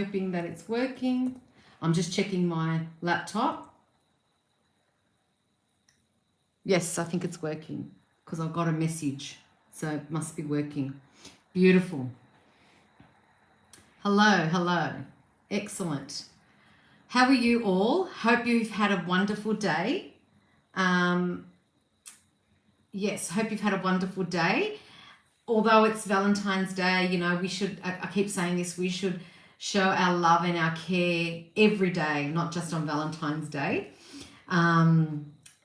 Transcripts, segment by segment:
hoping that it's working. I'm just checking my laptop. Yes, I think it's working because I've got a message. So it must be working. Beautiful. Hello, hello. Excellent. How are you all? Hope you've had a wonderful day. Yes, hope you've had a wonderful day. Although it's Valentine's Day, you know, we should, I keep saying this, we should show our love and our care every day, not just on Valentine's Day.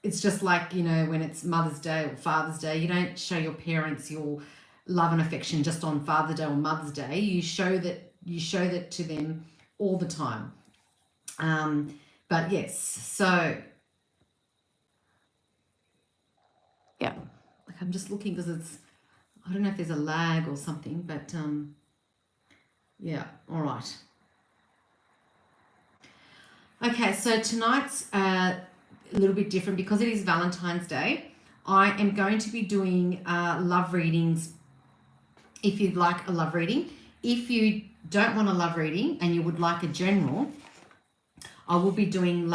It's just like, you know, when it's Mother's Day or Father's Day, you don't show your parents your love and affection just on Father's Day or Mother's Day. You show that to them all the time. But yes, so yeah, like I'm just looking because it's, I don't know if there's a lag or something, but yeah, all right. Okay, so tonight's a little bit different because it is Valentine's Day. I am going to be doing love readings if you'd like a love reading. If you don't want a love reading and you would like a general, I will be doing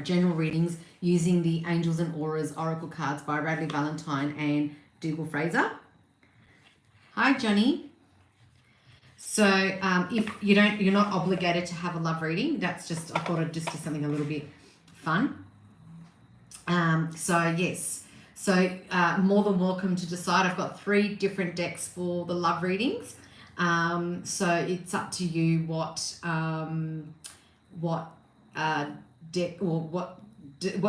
general readings using the Angels and Auras Oracle cards by Radley Valentine and Dougal Fraser. Hi, Johnny. So if you're not obligated to have a love reading. That's just, I thought I'd just do something a little bit fun. So yes, so more than welcome to decide. I've got 3 different decks for the love readings. So it's up to you what deck or what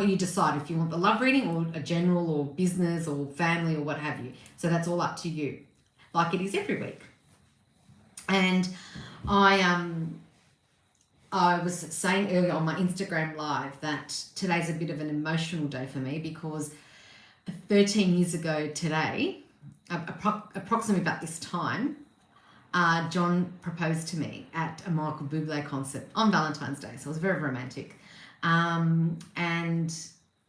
you decide, if you want the love reading or a general or business or family or what have you. So that's all up to you, like it is every week. And I was saying earlier on my Instagram live that today's a bit of an emotional day for me because 13 years ago today, approximately about this time, John proposed to me at a Michael Bublé concert on Valentine's Day. So it was very romantic. And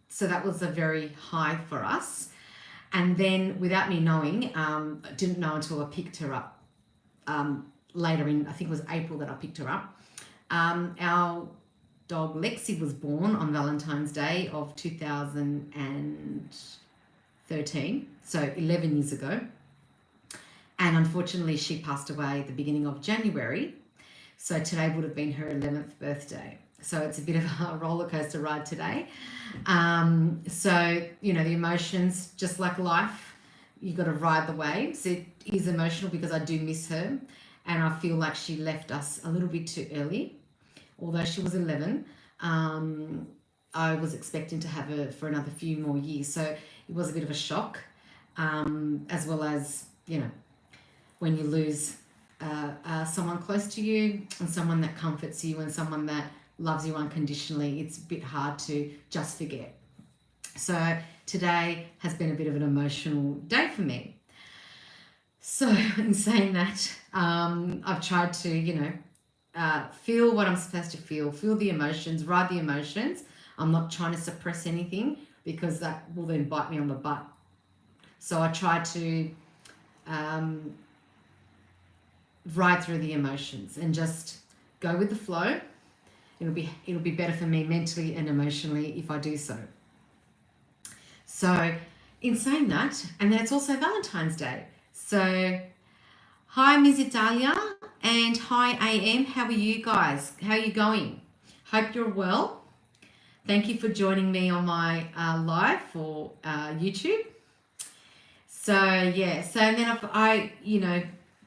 so that was a very high for us. And then without me knowing, I didn't know until I picked her up later in, I think it was April that I picked her up. Our dog Lexi was born on Valentine's Day of 2013, so 11 years ago. And unfortunately, she passed away at the beginning of January. So today would have been her 11th birthday. So it's a bit of a roller coaster ride today. So, you know, the emotions, just like life, you got to ride the waves. It is emotional because I do miss her. And I feel like she left us a little bit too early. Although she was 11, I was expecting to have her for another few more years. So it was a bit of a shock, as well as, you know, when you lose someone close to you and someone that comforts you and someone that loves you unconditionally, it's a bit hard to just forget. So today has been a bit of an emotional day for me. So in saying that, I've tried to, you know, feel what I'm supposed to feel the emotions, ride the emotions. I'm not trying to suppress anything because that will then bite me on the butt. So I try to ride through the emotions and just go with the flow. It'll be better for me mentally and emotionally if I do so. So in saying that, and then it's also Valentine's Day. So hi Ms. Italia and hi AM. How are you guys? How are you going? Hope you're well. Thank you for joining me on my live for YouTube. So yeah, so and then I, you know,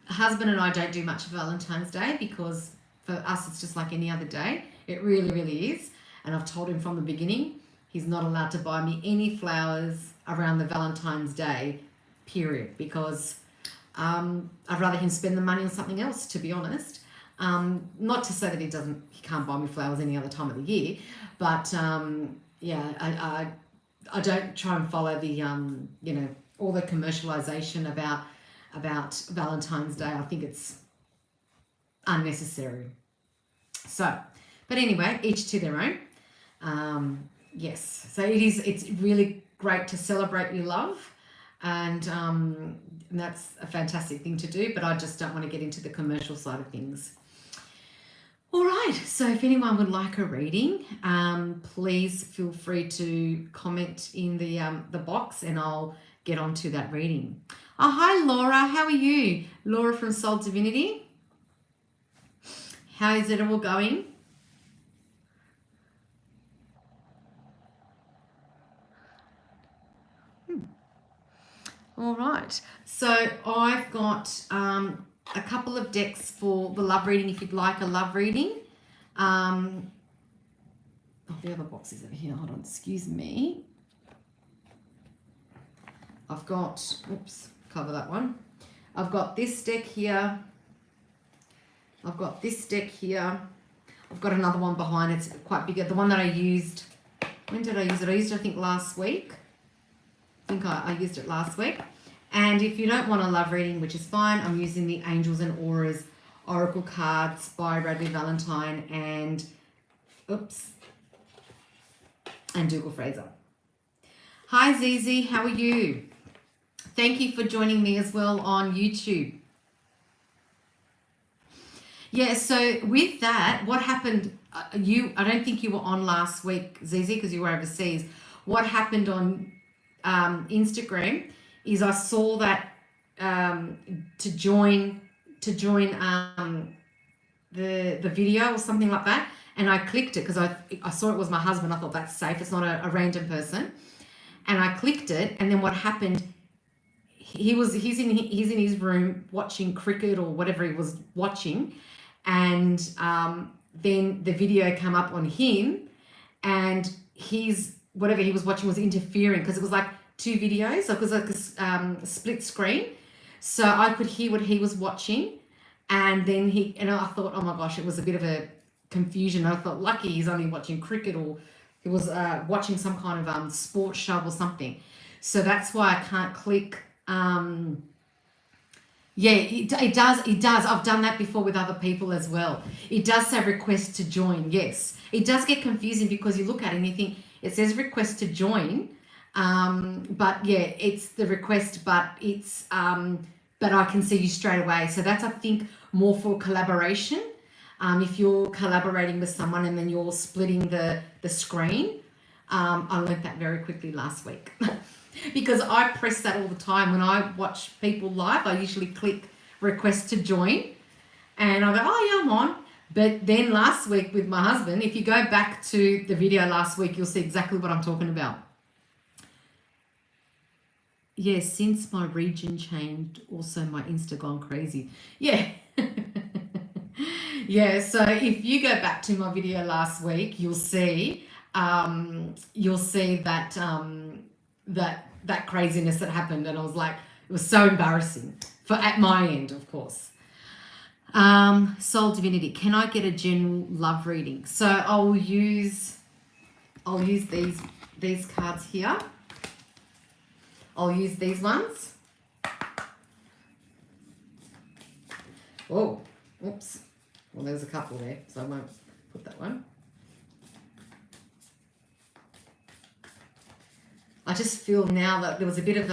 husband and I don't do much for Valentine's Day because for us it's just like any other day. It really, really is. And I've told him from the beginning, he's not allowed to buy me any flowers around the Valentine's Day period because I'd rather him spend the money on something else, to be honest. Not to say that he can't buy me flowers any other time of the year, but yeah, I don't try and follow the you know, all the commercialization about Valentine's Day. I think it's unnecessary. So, but anyway, each to their own. Yes, so it's really great to celebrate your love, and that's a fantastic thing to do, but I just don't want to get into the commercial side of things. right, so if anyone would like a reading, please feel free to comment in the box and I'll get onto that reading. Oh, hi Laura, how are you? Laura from Soul Divinity. How is it all going? All right, so I've got a couple of decks for the love reading if you'd like a love reading. Oh, the other box is over here. Hold on, excuse me. I've got, oops, cover that one. I've got this deck here. I've got this deck here. I've got another one behind. It's quite bigger. The one that I used, when did I use it? I used it, I think, last week. I think I used it last week. And if you don't want a love reading, which is fine, I'm using the Angels and Auras Oracle cards by Bradley Valentine and, oops, and Dougal Fraser. Hi Zizi, how are you? Thank you for joining me as well on YouTube. Yeah, so with that, what happened, I don't think you were on last week, Zizi, because you were overseas. What happened on Instagram is I saw that to join the video or something like that, and I clicked it because I saw it was my husband. I thought that's safe, it's not a random person, and I clicked it, and then what happened, he's in his room watching cricket or whatever he was watching, and then the video came up on him, and whatever he was watching was interfering because it was like two videos, so it was like a split screen, so I could hear what he was watching, and then I thought, oh my gosh, it was a bit of a confusion. I thought, lucky he's only watching cricket, or he was watching some kind of sports show or something. So that's why I can't click. Yeah, it does. I've done that before with other people as well. It does say request to join. Yes, it does get confusing because you look at it and you think it says request to join, but yeah, it's the request, but it's but I can see you straight away. So that's, I think, more for collaboration. If you're collaborating with someone and then you're splitting the screen. I learned that very quickly last week. Because I press that all the time. When I watch people live, I usually click request to join, and I go, oh yeah, I'm on. But then last week with my husband, if you go back to the video last week, you'll see exactly what I'm talking about. Yeah, since my region changed, also my Insta gone crazy. Yeah. Yeah, so if you go back to my video last week, you'll see that that craziness that happened, and I was like, it was so embarrassing at my end, of course. Soul Divinity, can I get a general love reading? So I'll use these cards here. I'll use these ones. Oh, oops. Well, there's a couple there, so I won't put that one. I just feel now that there was a bit of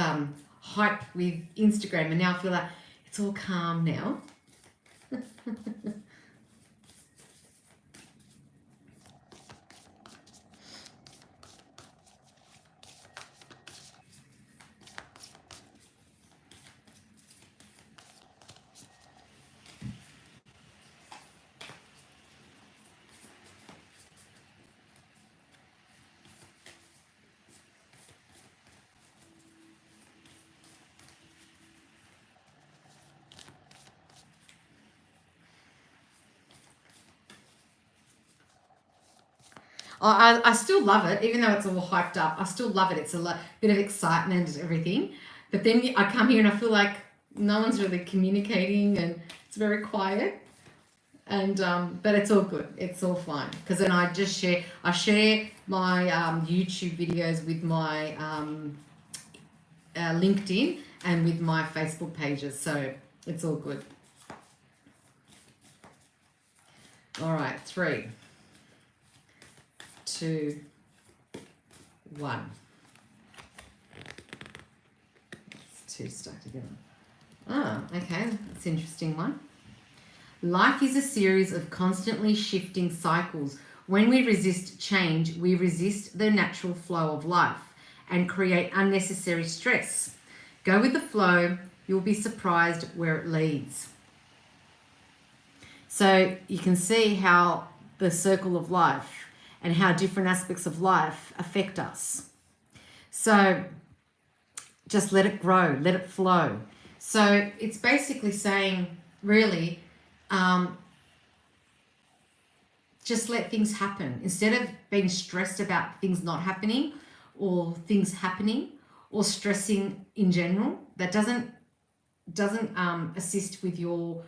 hype with Instagram, and now I feel like it's all calm now. I still love it, even though it's all hyped up. I still love it. It's a bit of excitement and everything. But then I come here and I feel like no one's really communicating, and it's very quiet. And but it's all good. It's all fine, because then I just share my YouTube videos with my LinkedIn and with my Facebook pages. So it's all good. All right, 3, 2, 1. It's 2 stuck together. Ah, okay, that's an interesting one. Life is a series of constantly shifting cycles. When we resist change, we resist the natural flow of life and create unnecessary stress. Go with the flow, you'll be surprised where it leads. So you can see how the circle of life and how different aspects of life affect us. So just let it grow, let it flow. So it's basically saying, really, just let things happen. Instead of being stressed about things not happening or things happening or stressing in general, that doesn't assist with your,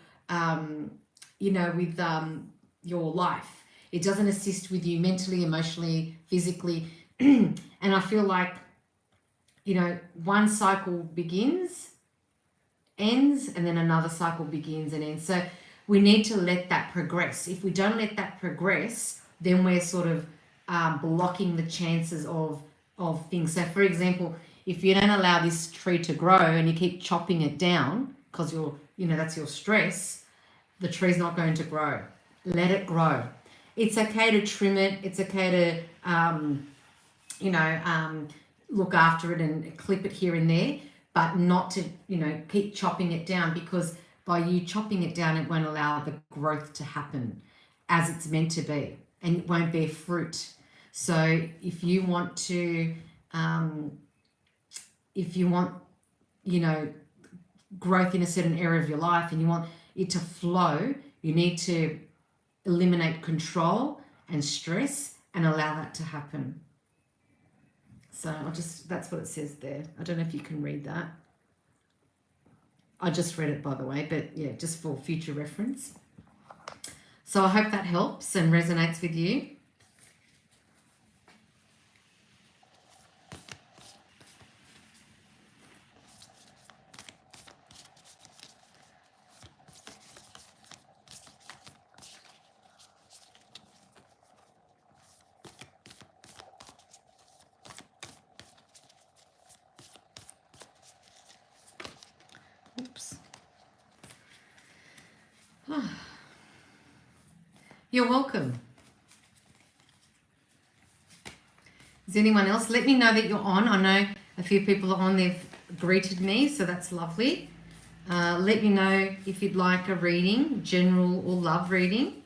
your life. It doesn't assist with you mentally, emotionally, physically. And I feel like, one cycle begins, ends, and then another cycle begins and ends. So we need to let that progress. If we don't let that progress, then we're sort of blocking the chances of things. So for example, if you don't allow this tree to grow and you keep chopping it down because that's your stress, the tree's not going to grow. Let it grow. It's okay to trim it. It's okay to, look after it and clip it here and there, but not to, keep chopping it down, because by you chopping it down, it won't allow the growth to happen as it's meant to be, and it won't bear fruit. So if you want to, growth in a certain area of your life and you want it to flow, you need to eliminate control and stress and allow that to happen. So that's what it says there. I don't know if you can read that. I just read it, by the way, but yeah, just for future reference. So I hope that helps and resonates with you. Oops. You're welcome. Is anyone else? Let me know that you're on. I know a few people are on. They've greeted me, so that's lovely. Let me know if you'd like a reading, general or love reading.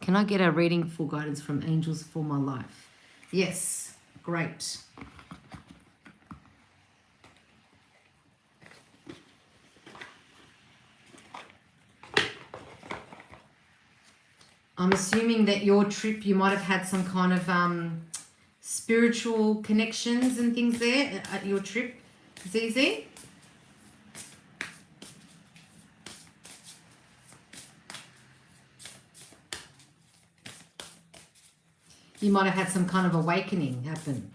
Can I get a reading for guidance from Angels for my life? Yes, great. I'm assuming that your trip, you might have had some kind of spiritual connections and things there at your trip, Zizi. You might have had some kind of awakening happen.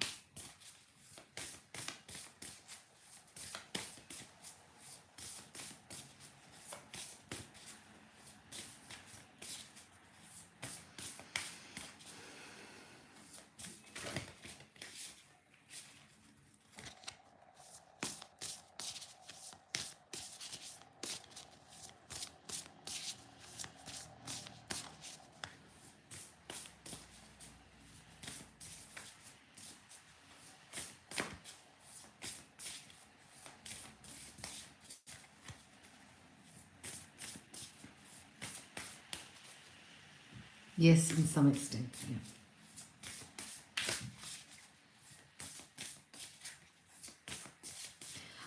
Yes, in some extent, yeah.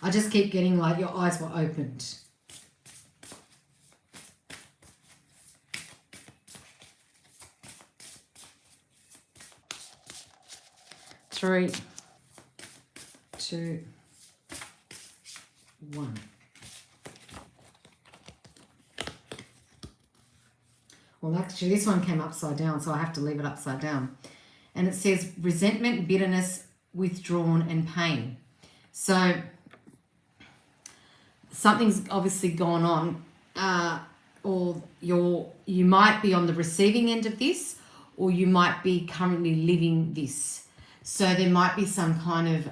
I just keep getting like your eyes were opened. Three, two, one. Well, actually, this one came upside down, so I have to leave it upside down. And it says resentment, bitterness, withdrawn, and pain. So something's obviously gone on, or you might be on the receiving end of this, or you might be currently living this. So there might be some kind of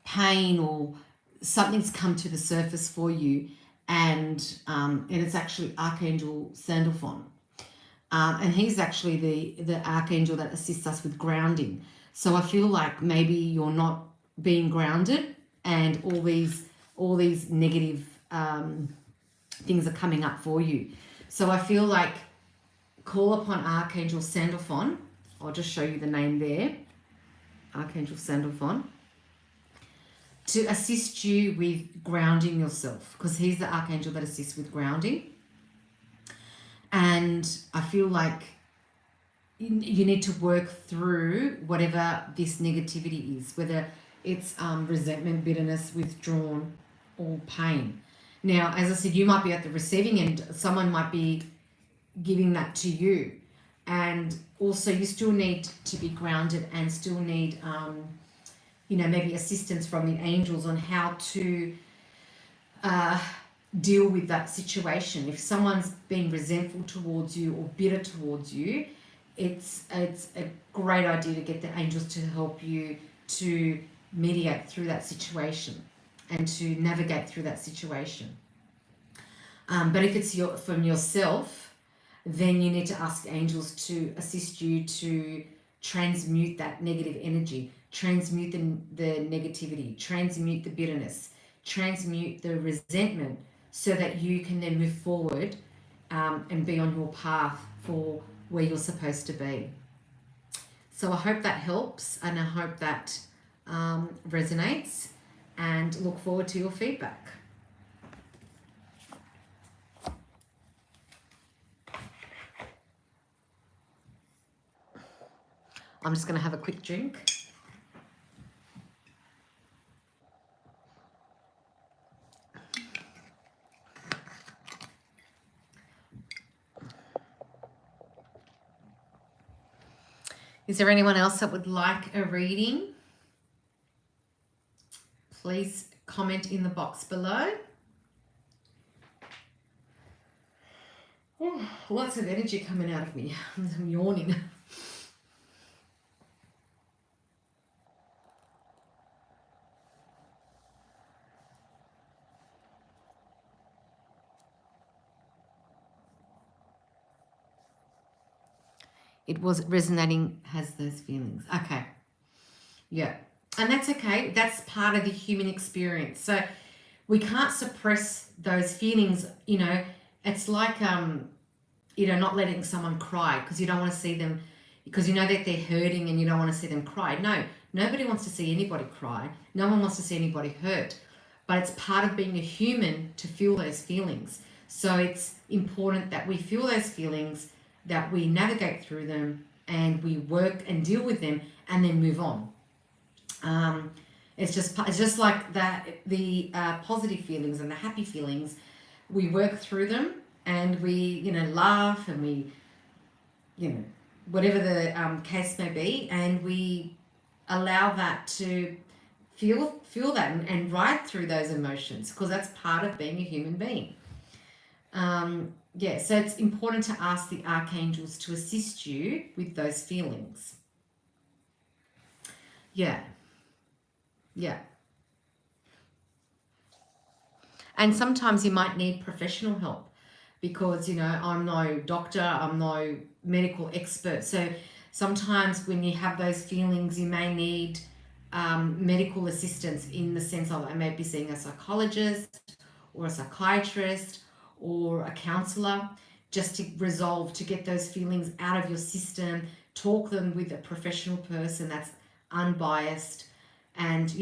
pain or something's come to the surface for you, and it's actually Archangel Sandalphon. And he's actually the archangel that assists us with grounding. So I feel like maybe you're not being grounded, and all these negative things are coming up for you. So I feel like call upon Archangel Sandalphon. I'll just show you the name there, Archangel Sandalphon, to assist you with grounding yourself, because he's the archangel that assists with grounding. And I feel like you need to work through whatever this negativity is, whether it's resentment, bitterness, withdrawn, or pain. Now, as I said, you might be at the receiving end. Someone might be giving that to you. And also you still need to be grounded and still need, maybe assistance from the angels on how to deal with that situation. If someone's being resentful towards you or bitter towards you, it's a great idea to get the angels to help you to mediate through that situation and to navigate through that situation. But if it's from yourself, then you need to ask angels to assist you to transmute that negative energy, transmute the negativity, transmute the bitterness, transmute the resentment, so that you can then move forward and be on your path for where you're supposed to be. So I hope that helps, and I hope that resonates, and look forward to your feedback. I'm just going to have a quick drink. Is there anyone else that would like a reading? Please comment in the box below. Oh, lots of energy coming out of me. I'm yawning. It was resonating, has those feelings. Okay. Yeah. And that's okay. That's part of the human experience. So we can't suppress those feelings. It's like, not letting someone cry because you don't want to see them, because you know that they're hurting and you don't want to see them cry. No, nobody wants to see anybody cry. No one wants to see anybody hurt. But it's part of being a human to feel those feelings. So it's important that we feel those feelings, that we navigate through them, and we work and deal with them, and then move on. It's just like that. The positive feelings and the happy feelings, we work through them, and we laugh, and we whatever the case may be, and we allow that to feel that and ride through those emotions, because that's part of being a human being. So it's important to ask the archangels to assist you with those feelings. Yeah. And sometimes you might need professional help, because I'm no doctor, I'm no medical expert. So sometimes when you have those feelings, you may need medical assistance, in the sense of I may be seeing a psychologist or a psychiatrist or a counselor, just to resolve, to get those feelings out of your system, talk them with a professional person that's unbiased, and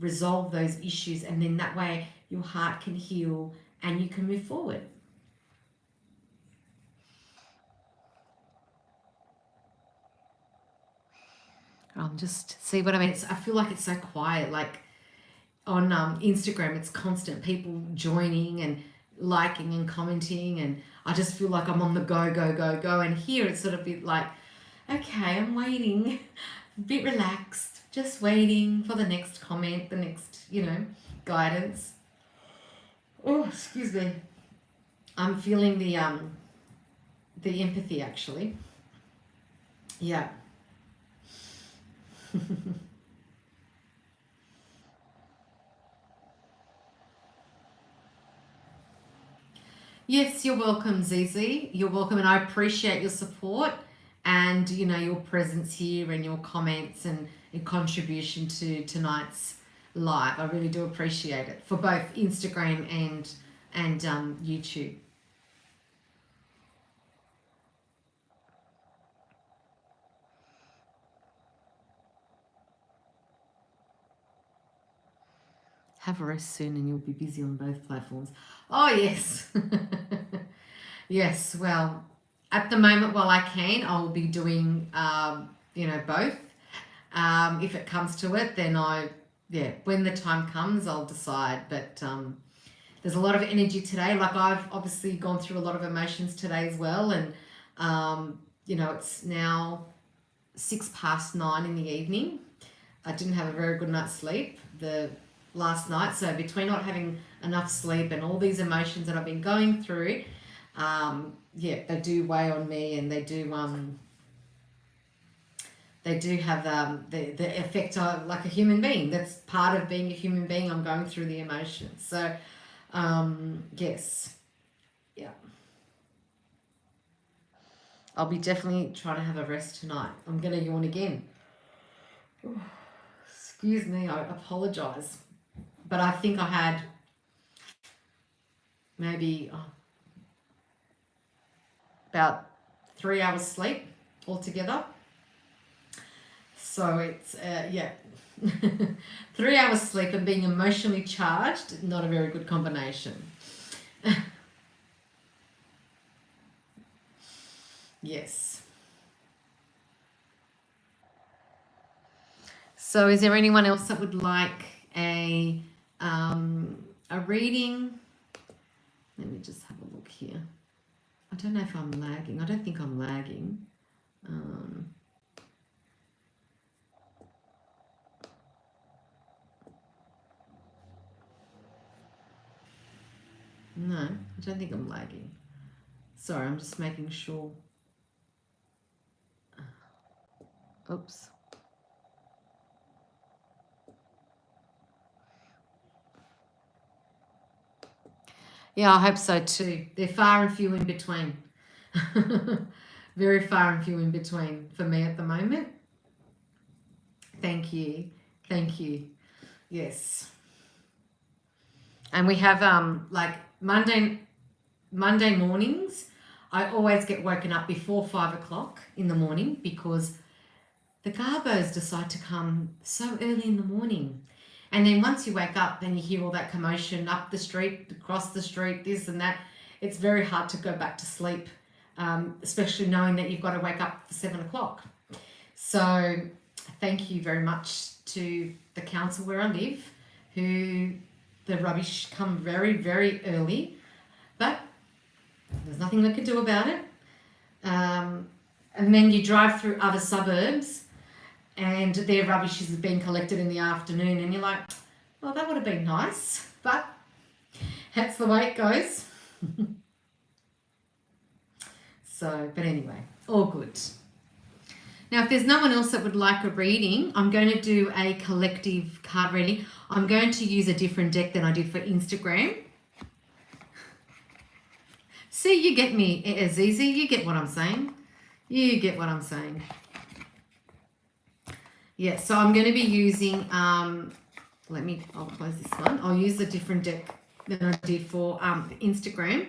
resolve those issues, and then that way your heart can heal and you can move forward. I'll just see what I mean. I feel like it's so quiet, like on Instagram it's constant people joining and liking and commenting, and I just feel like I'm on the go, and here it's sort of a bit like, okay, I'm waiting, a bit relaxed, just waiting for the next comment, the next guidance. Oh, excuse me. I'm feeling the empathy, actually. Yeah. Yes, you're welcome, Zizi. You're welcome, and I appreciate your support and your presence here and your comments and contribution to tonight's live. I really do appreciate it for both Instagram and YouTube. Have a rest soon, and you'll be busy on both platforms. Oh yes, yes. Well, at the moment, while I can, I will be doing both. If it comes to it, then when the time comes, I'll decide. But there's a lot of energy today. Like I've obviously gone through a lot of emotions today as well, and it's now 9:06 in the evening. I didn't have a very good night's sleep the last night, so between not having enough sleep and all these emotions that I've been going through, they do weigh on me, and they do have the effect of like a human being. That's part of being a human being. I'm going through the emotions. So, yes. Yeah. I'll be definitely trying to have a rest tonight. I'm going to yawn again. Ooh, excuse me, I apologise. But I think I had maybe about 3 hours sleep altogether. So it's, 3 hours sleep and being emotionally charged, not a very good combination. Yes. So is there anyone else that would like a reading? Let me just have a look here. I don't know if I'm lagging. I don't think I'm lagging. No, I don't think I'm lagging. Sorry, I'm just making sure. Oops. Yeah, I hope so too. They're far and few in between. Very far and few in between for me at the moment. Thank you. Thank you. Yes. And we have like Monday mornings, I always get woken up before 5 o'clock in the morning because the garbos decide to come so early in the morning. And then once you wake up and you hear all that commotion up the street, across the street, this and that, it's very hard to go back to sleep, especially knowing that you've got to wake up for 7 o'clock. So thank you very much to the council where I live, who the rubbish come very, very early, but there's nothing they can do about it. And then you drive through other suburbs and their rubbish is being collected in the afternoon, and you're like, well, that would have been nice, but that's the way it goes. So, but anyway, all good. Now, if there's no one else that would like a reading, I'm going to do a collective card reading. I'm going to use a different deck than I did for Instagram. See, you get me, Azizi. You get what I'm saying. You get what I'm saying. Yeah, so I'm going to be using, I'll close this one. I'll use a different deck than I did for Instagram.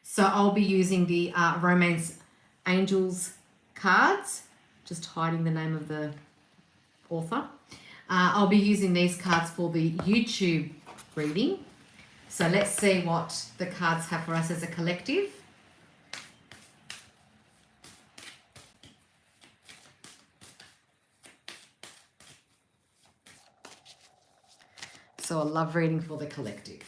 So I'll be using the Romance Angels cards, just hiding the name of the author. I'll be using these cards for the YouTube reading. So let's see what the cards have for us as a collective. So a love reading for the collective.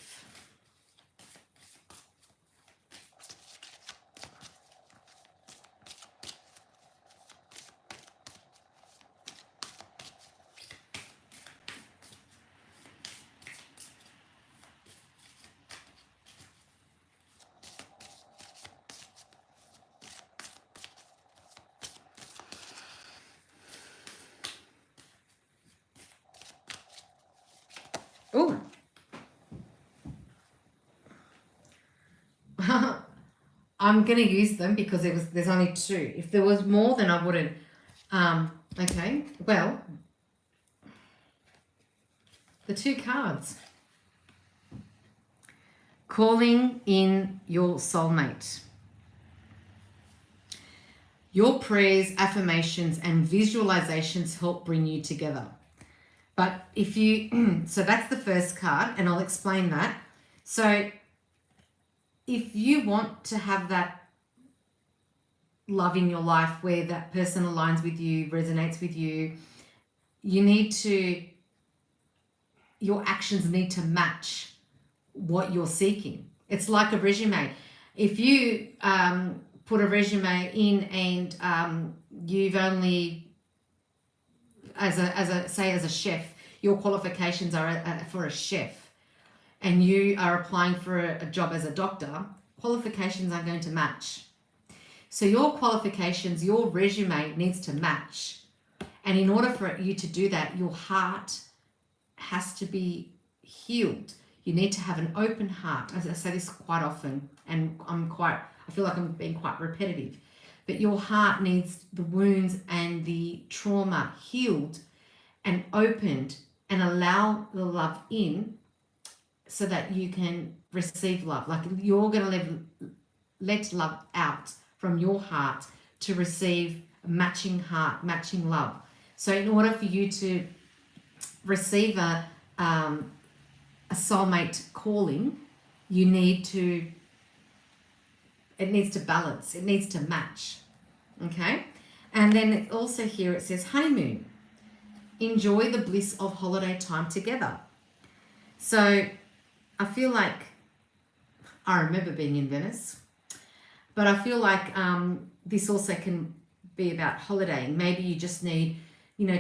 Oh, I'm going to use them because there's only two. If there was more, then I wouldn't. Okay, well, the two cards. Calling in your soulmate. Your prayers, affirmations, and visualizations help bring you together. But if you, so that's the first card, and I'll explain that. So if you want to have that love in your life where that person aligns with you, resonates with you, your actions need to match what you're seeking. It's like a resume. If you put a resume in and you've only, as a chef, your qualifications are for a chef, and you are applying for a job as a doctor, qualifications aren't going to match. So your qualifications, your resume needs to match. And in order for you to do that, your heart has to be healed. You need to have an open heart. As I say this quite often, and I feel like I'm being quite repetitive, but your heart needs the wounds and the trauma healed and opened, and allow the love in so that you can receive love. Like you're going to let love out from your heart to receive matching heart, matching love. So in order for you to receive a soulmate calling, it needs to balance, it needs to match. Okay? And then also here it says honeymoon. Enjoy the bliss of holiday time together. So I feel like I remember being in Venice, but I feel like this also can be about holidaying. Maybe you just need,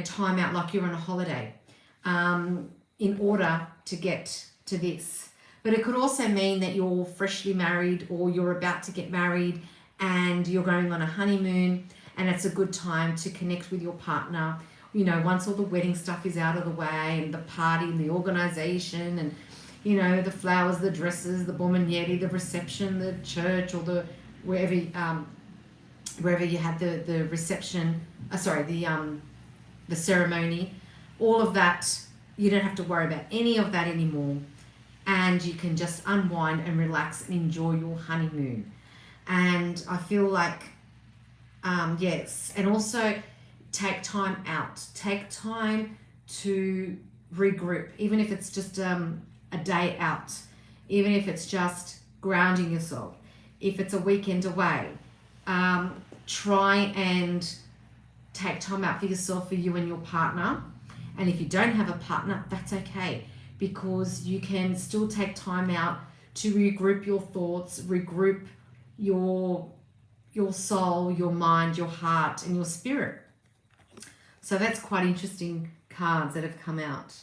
time out, like you're on a holiday, in order to get to this. But it could also mean that you're freshly married, or you're about to get married and you're going on a honeymoon, and it's a good time to connect with your partner. Once all the wedding stuff is out of the way, and the party and the organization, and the flowers, the dresses, the bombonietti, the reception, the church, or the wherever you had the reception, the ceremony, all of that, you don't have to worry about any of that anymore, and you can just unwind and relax and enjoy your honeymoon. And I feel like yes, and also take time out, take time to regroup, even if it's just a day out, even if it's just grounding yourself, if it's a weekend away, try and take time out for yourself, for you and your partner. And if you don't have a partner, that's okay, because you can still take time out to regroup your thoughts, regroup your soul, your mind, your heart, and your spirit. So that's quite interesting cards that have come out.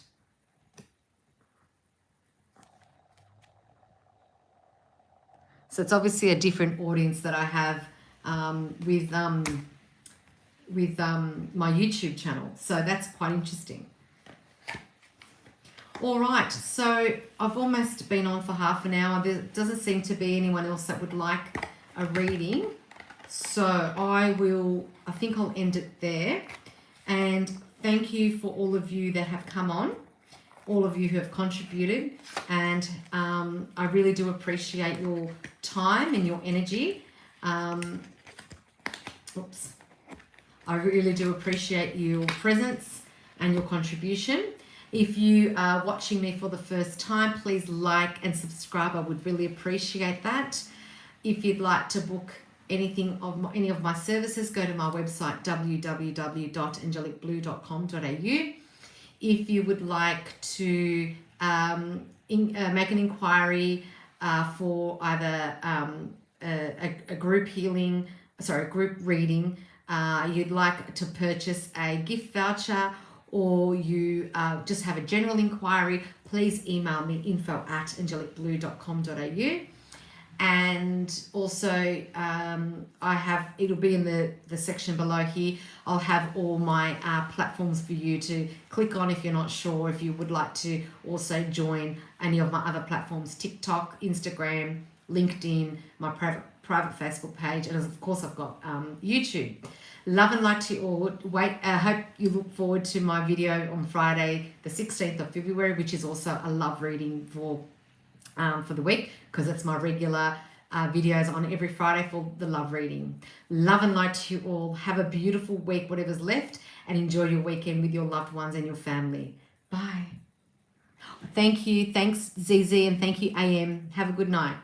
So it's obviously a different audience that I have with my YouTube channel. So that's quite interesting. All right, so I've almost been on for half an hour. There doesn't seem to be anyone else that would like a reading. So I think I'll end it there. And thank you for all of you that have come on, all of you who have contributed. And I really do appreciate your time and your energy. I really do appreciate your presence and your contribution. If you are watching me for the first time, please like and subscribe. I would really appreciate that. If you'd like to book any of my services, go to my website www.angelicblue.com.au. If you would like to make an inquiry for either a group reading, you'd like to purchase a gift voucher, or you just have a general inquiry, please email me info@angelicblue.com.au. And also it'll be in the section below here. I'll have all my platforms for you to click on if you're not sure, if you would like to also join any of my other platforms: TikTok, Instagram, LinkedIn, my private Facebook page, and of course I've got YouTube. Love and light to you all. I hope you look forward to my video on Friday, the 16th of February, which is also a love reading for the week, because it's my regular videos on every Friday for the love reading. Love and light to you all. Have a beautiful week, whatever's left, and enjoy your weekend with your loved ones and your family. Bye. Thank you. Thanks, ZZ, and thank you, AM. Have a good night.